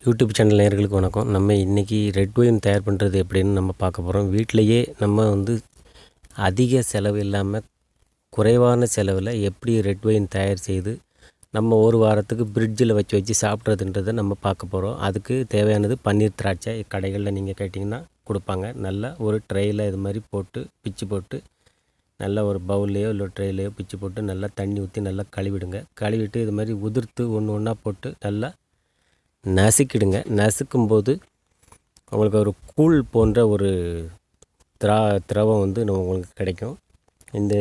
YouTube channel நேயர்களுக்கு வணக்கம். நம்ம இன்றைக்கி ரெட் ஒயின் தயார் பண்ணுறது எப்படின்னு நம்ம பார்க்க போகிறோம். வீட்டிலையே நம்ம அதிக செலவு இல்லாமல் குறைவான செலவில் எப்படி ரெட் ஒயின் தயார் செய்து நம்ம ஒரு வாரத்துக்கு ஃப்ரிட்ஜில் வச்சு சாப்பிட்றதுன்றதை நம்ம பார்க்க போகிறோம். அதுக்கு தேவையானது பன்னீர் திராட்சை. கடைகளில் நீங்கள் கேட்டிங்கன்னா கொடுப்பாங்க. நல்லா ஒரு ட்ரேயில் இது மாதிரி போட்டு பிச்சு போட்டு நல்லா ஒரு பவுல்லையோ இல்லை ட்ரேலையோ பிச்சு போட்டு நல்லா தண்ணி ஊற்றி நல்லா கழுவிடுங்க. கழுவிட்டு இது மாதிரி உதிர்த்து ஒன்று ஒன்றா போட்டு நல்லா நசுக்கிடுங்க. நசுக்கும்போது உங்களுக்கு ஒரு கூழ் போன்ற ஒரு திரவம் உங்களுக்கு கிடைக்கும். இந்த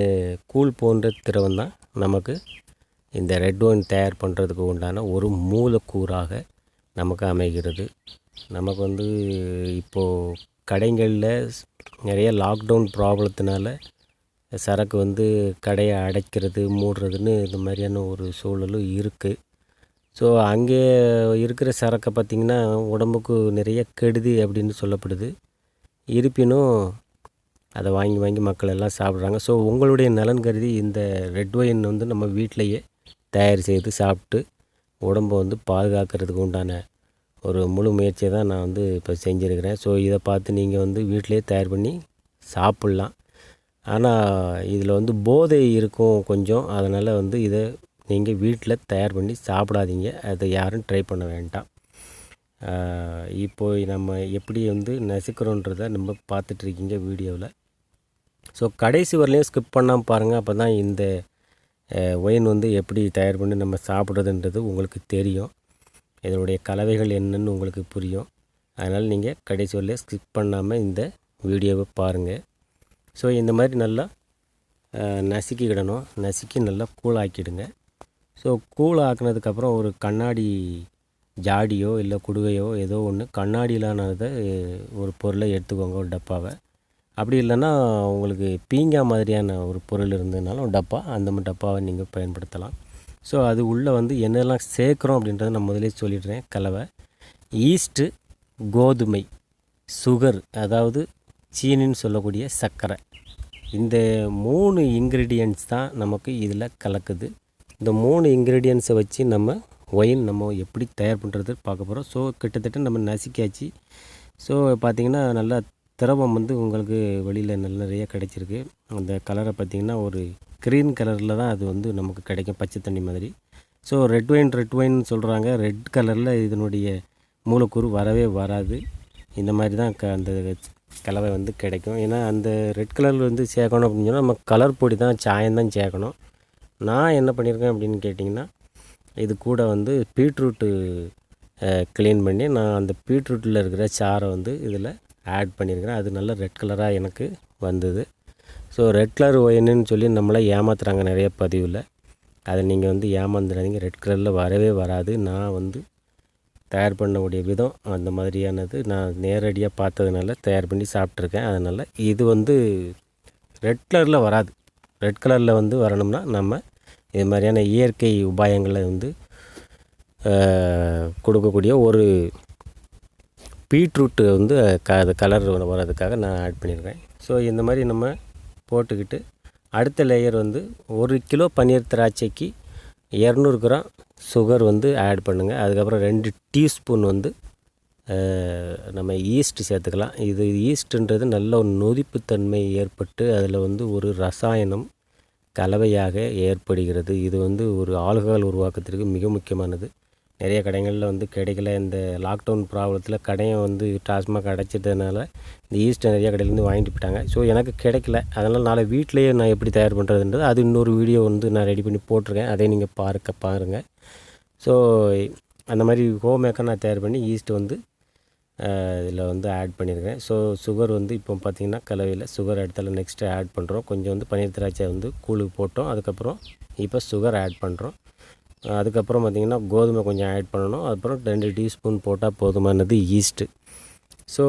கூழ் போன்ற திரவம் தான் நமக்கு இந்த ரெட் ஒயின் தயார் பண்ணுறதுக்கு உண்டான ஒரு மூலக்கூறாக நமக்கு அமைகிறது. நமக்கு இப்போது கடைகளில் நிறைய லாக்டவுன் ப்ராப்ளத்தினால சரக்கு கடையை அடைக்கிறது மூடுறதுன்னு இந்த மாதிரியான ஒரு சூழலும் இருக்குது. ஸோ அங்கே இருக்கிற சரக்கை பார்த்திங்கன்னா உடம்புக்கு நிறைய கெடுதி அப்படின்னு சொல்லப்படுது. இருப்பினும் அதை வாங்கி மக்கள் எல்லாம் சாப்பிட்றாங்க. ஸோ உங்களுடைய நலன் கருதி இந்த ரெட் ஒயின் நம்ம வீட்டிலையே தயார் செய்து சாப்பிட்டு உடம்பை பாதுகாக்கிறதுக்கு உண்டான ஒரு முழு முயற்சியை தான் நான் இப்போ செஞ்சுருக்கிறேன். ஸோ இதை பார்த்து நீங்கள் வீட்டிலையே தயார் பண்ணி சாப்பிட்லாம். ஆனால் இதில் போதை இருக்கும் கொஞ்சம். அதனால் இதை நீங்கள் வீட்டில் தயார் பண்ணி சாப்பிடாதீங்க. அதை யாரும் ட்ரை பண்ண வேண்டாம். இப்போது நம்ம எப்படி நசுக்கிறோன்றதை நம்ம பார்த்துட்ருக்கீங்க வீடியோவில். ஸோ கடைசி வரலையும் ஸ்கிப் பண்ணாமல் பாருங்கள். அப்போ தான் இந்த ஒயின் எப்படி தயார் பண்ணி நம்ம சாப்பிட்றதுன்றது உங்களுக்கு தெரியும். இதனுடைய கலவைகள் என்னன்னு உங்களுக்கு புரியும். அதனால் நீங்கள் கடைசி வரலையும் ஸ்கிப் பண்ணாமல் இந்த வீடியோவை பாருங்கள். ஸோ இந்த மாதிரி நல்லா நசுக்கிக்கிடணும். நசுக்கி நல்லா கூழாக்கிடுங்க. ஸோ கூழ் ஆக்கினதுக்கப்புறம் ஒரு கண்ணாடி ஜாடியோ இல்லை குடுவையோ ஏதோ ஒன்று கண்ணாடியிலானதை ஒரு பொருளை எடுத்துக்கோங்க, ஒரு டப்பாவை. அப்படி இல்லைன்னா உங்களுக்கு பீங்கா மாதிரியான ஒரு பொருள் இருந்ததுனாலும் டப்பா, அந்த டப்பாவை நீங்கள் பயன்படுத்தலாம். ஸோ அது உள்ளே என்னெல்லாம் சேர்க்குறோம் அப்படின்றத நான் முதலே சொல்லிடுறேன். கலவை ஈஸ்ட்டு, கோதுமை, சுகர் அதாவது சீனின்னு சொல்லக்கூடிய சர்க்கரை. இந்த 3 இன்க்ரீடியன்ட்ஸ் தான் நமக்கு இதில் கலக்குது. இந்த 3 இன்க்ரீடியன்ட்ஸை வச்சு நம்ம ஒயின் எப்படி தயார் பண்ணுறது பார்க்க போகிறோம். ஸோ கிட்டத்தட்ட நம்ம நசுக்கியாச்சு. ஸோ பார்த்திங்கன்னா நல்லா திரவம் உங்களுக்கு வெளியில் நிறைய கிடைச்சிருக்கு. அந்த கலரை பார்த்திங்கன்னா ஒரு க்ரீன் கலரில் தான் அது நமக்கு கிடைக்கும், பச்சை தண்ணி மாதிரி. ஸோ ரெட் ஒயின் சொல்கிறாங்க. ரெட் கலரில் இதனுடைய மூலக்கூறு வரவே வராது. இந்த மாதிரி தான் அந்த கலவை கிடைக்கும். ஏன்னா அந்த ரெட் கலரில் சேர்க்கணும் அப்படின்னு சொன்னால் நம்ம கலர் பொடி தான், சாயம்தான் சேர்க்கணும். நான் என்ன பண்ணியிருக்கேன் அப்படின்னு கேட்டிங்கன்னா, இது கூட பீட்ரூட்டு க்ளீன் பண்ணி நான் அந்த பீட்ரூட்டில் இருக்கிற சாரை இதில் ஆட் பண்ணியிருக்கிறேன். அது நல்ல ரெட் கலராக எனக்கு வந்தது. ஸோ ரெட் கலர் ஒயின்னு சொல்லி நம்மளை ஏமாத்துறாங்க நிறைய பதிவில். அதை நீங்கள் ஏமாந்துடாதீங்க. ரெட் கலரில் வரவே வராது. நான் தயார் பண்ணக்கூடிய விதம் அந்த மாதிரியானது நான் நேரடியாக பார்த்ததுனால தயார் பண்ணி சாப்பிட்ருக்கேன். அதனால் இது ரெட் கலரில் வராது. ரெட் கலரில் வரணும்னா நம்ம இது மாதிரியான இயற்கை உபாயங்களை கொடுக்கக்கூடிய ஒரு பீட்ரூட்டு அது கலர் வர்றதுக்காக நான் ஆட் பண்ணியிருக்கேன். ஸோ இந்த மாதிரி நம்ம போட்டுக்கிட்டு அடுத்த லேயர் 1 கிலோ பன்னீர் திராட்சைக்கு 200 கிராம் சுகர் ஆட் பண்ணுங்கள். அதுக்கப்புறம் 2 டீஸ்பூன் நம்ம ஈஸ்ட் சேர்த்துக்கலாம். இது ஈஸ்ட்டுன்றது நல்ல ஒரு நொதிப்புத்தன்மை ஏற்பட்டு அதில் ஒரு ரசாயனம் கலவையாக ஏற்படுகிறது. இது ஒரு ஆல்கஹால் உருவாக்கத்திற்கு மிக முக்கியமானது. நிறைய கடைகளில் கிடைக்கல. இந்த லாக்டவுன் ப்ராப்ளத்தில் கடையை டாஸ்மாக் அடைச்சிட்டதுனால இந்த ஈஸ்ட்டை நிறைய கடையிலேருந்து வாங்கிட்டு போயிட்டாங்க. ஸோ எனக்கு கிடைக்கல. அதனால் நாளை வீட்டிலையே நான் எப்படி தயார் பண்ணுறதுன்றது அது இன்னொரு வீடியோ நான் ரெடி பண்ணி போட்டிருக்கேன். அதை நீங்கள் பாருங்கள். ஸோ அந்த மாதிரி ஹோம் மேக்கர் நான் தயார் பண்ணி ஈஸ்ட்டு இதில் ஆட் பண்ணியிருக்கேன். ஸோ சுகர் இப்போ பார்த்திங்கன்னா கலவையில் சுகர் இடத்துல நெக்ஸ்ட்டு ஆட் பண்ணுறோம். கொஞ்சம் பன்னீர் திராட்சை கூழுக்கு போட்டோம். அதுக்கப்புறம் இப்போ சுகர் ஆட் பண்ணுறோம். அதுக்கப்புறம் பார்த்திங்கன்னா கோதுமை கொஞ்சம் ஆட் பண்ணணும். அதுக்கப்புறம் 2 டீஸ்பூன் போட்டால் போதுமானது ஈஸ்ட்டு. ஸோ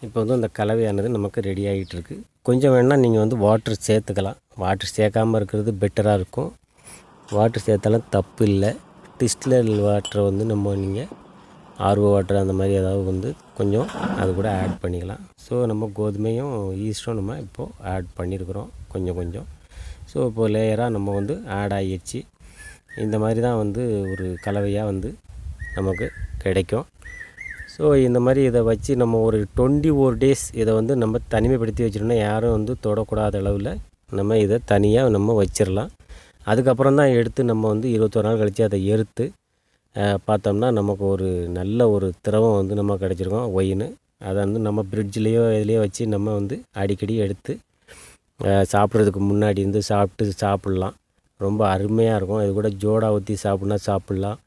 இப்போ அந்த கலவையானது நமக்கு ரெடி ஆகிட்டுருக்கு. கொஞ்சம் வேணால் நீங்கள் வாட்டர் சேர்த்துக்கலாம். வாட்டர் சேர்க்காமல் இருக்கிறது பெட்டராக இருக்கும். வாட்டர் சேர்த்தாலும் தப்பு இல்லை. டிஸ்டிலர் வாட்டரை நீங்கள் ஆர்ஓ வாட்டர் அந்த மாதிரி ஏதாவது கொஞ்சம் அது கூட ஆட் பண்ணிக்கலாம். ஸோ நம்ம கோதுமையும் ஈஸ்ட்டும் நம்ம இப்போது ஆட் பண்ணியிருக்கிறோம் கொஞ்சம். ஸோ இப்போது லேயராக நம்ம ஆட் ஆகிடுச்சு. இந்த மாதிரி தான் ஒரு கலவையாக நமக்கு கிடைக்கும். ஸோ இந்த மாதிரி இதை வச்சு நம்ம ஒரு 21 டேஸ் இதை வந்து நம்ம தனிமைப்படுத்தி வச்சிட்டோம்னா யாரும் வந்து தொடக்கூடாத அளவில் நம்ம இதை தனியாக நம்ம வச்சிடலாம். அதுக்கப்புறம் தான் எடுத்து நம்ம வந்து 21 நாள் கழித்து அதை எடுத்து பார்த்தோம்னா நமக்கு ஒரு நல்ல ஒரு திரவம் வந்து நம்ம கிடச்சிருக்கோம் ஒயின். அதை வந்து நம்ம ஃப்ரிட்ஜ்லேயோ இதுலேயோ வச்சு நம்ம வந்து அடிக்கடி எடுத்து சாப்பிட்றதுக்கு முன்னாடி வந்து சாப்பிட்லாம். ரொம்ப அருமையாக இருக்கும். இது கூட ஜோடா ஊற்றி சாப்பிட்லாம்.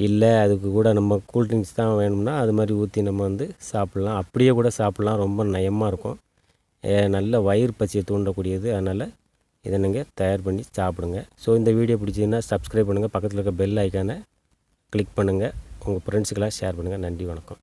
இல்லை அதுக்கு கூட நம்ம கூல்ட்ரிங்க்ஸ் தான் வேணும்னா அது மாதிரி ஊற்றி நம்ம வந்து சாப்பிட்லாம். அப்படியே கூட சாப்பிட்லாம். ரொம்ப நயமாக இருக்கும். நல்ல வயிறு பசியை தூண்டக்கூடியது. அதனால் இதை நீங்கள் தயார் பண்ணி சாப்பிடுங்க. ஸோ இந்த வீடியோ பிடிச்சதுன்னா சப்ஸ்கிரைப் பண்ணுங்கள். பக்கத்தில் இருக்க பெல் ஐக்கானை கிளிக் பண்ணுங்கள். உங்கள் ஃப்ரெண்ட்ஸுக்கெல்லாம் ஷேர் பண்ணுங்கள். நன்றி, வணக்கம்.